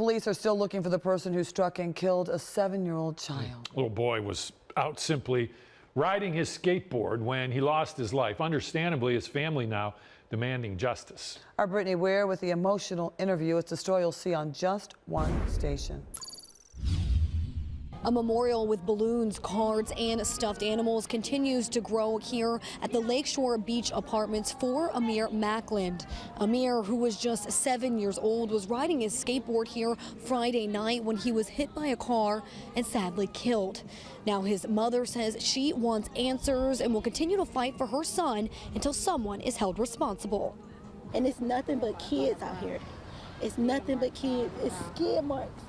Police are still looking for the person who struck and killed a 7-year-old child. Little boy was out simply riding his skateboard when he lost his life. Understandably, his family now demanding justice. Our Brittany Ware with the emotional interview. It's a story you'll see on just one station. A memorial with balloons, cards, and stuffed animals continues to grow here at the Lakeshore Beach Apartments for Amir Macklin. Amir, who was just 7 years old, was riding his skateboard here Friday night when he was hit by a car and sadly killed. Now his mother says she wants answers and will continue to fight for her son until someone is held responsible. And it's nothing but kids out here. It's nothing but kids. It's skid marks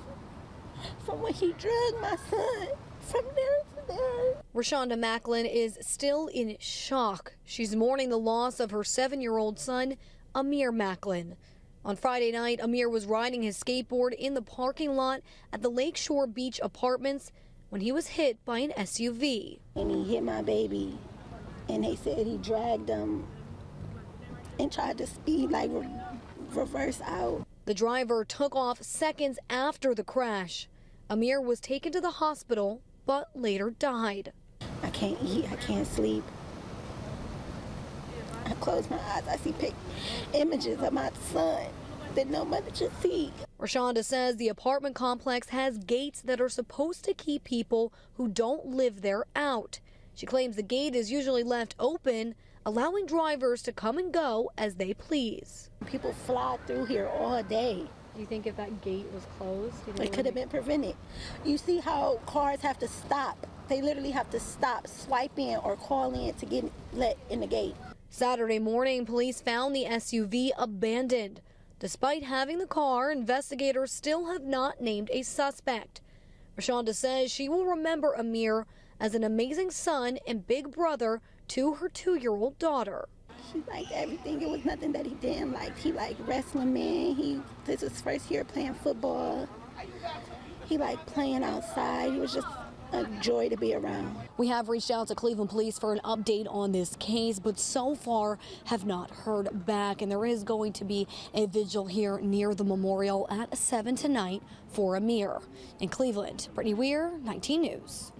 from when he dragged my son from there to there. Rashonda Macklin is still in shock. She's mourning the loss of her 7-year-old son, Amir Macklin. On Friday night, Amir was riding his skateboard in the parking lot at the Lakeshore Beach Apartments when he was hit by an SUV. And he hit my baby, and they said he dragged him and tried to speed, like reverse out. The driver took off seconds after the crash. Amir was taken to the hospital, but later died. I can't eat, I can't sleep. I close my eyes, I see images of my son that no mother should see. Rashonda says the apartment complex has gates that are supposed to keep people who don't live there out. She claims the gate is usually left open, allowing drivers to come and go as they please. People fly through here all day. Do you think if that gate was closed, it could have been prevented? You see how cars have to stop. They literally have to stop, swipe in, or call in to get let in the gate. Saturday morning, police found the SUV abandoned. Despite having the car, investigators still have not named a suspect. Rashonda says she will remember Amir as an amazing son and big brother to her 2-year-old daughter. He liked everything. It was nothing that he didn't like. He liked wrestling, man. This was his first year playing football. He liked playing outside. He was just a joy to be around. We have reached out to Cleveland Police for an update on this case, but so far have not heard back. And there is going to be a vigil here near the memorial at 7 tonight for Amir. In Cleveland, Brittany Weir, 19 News.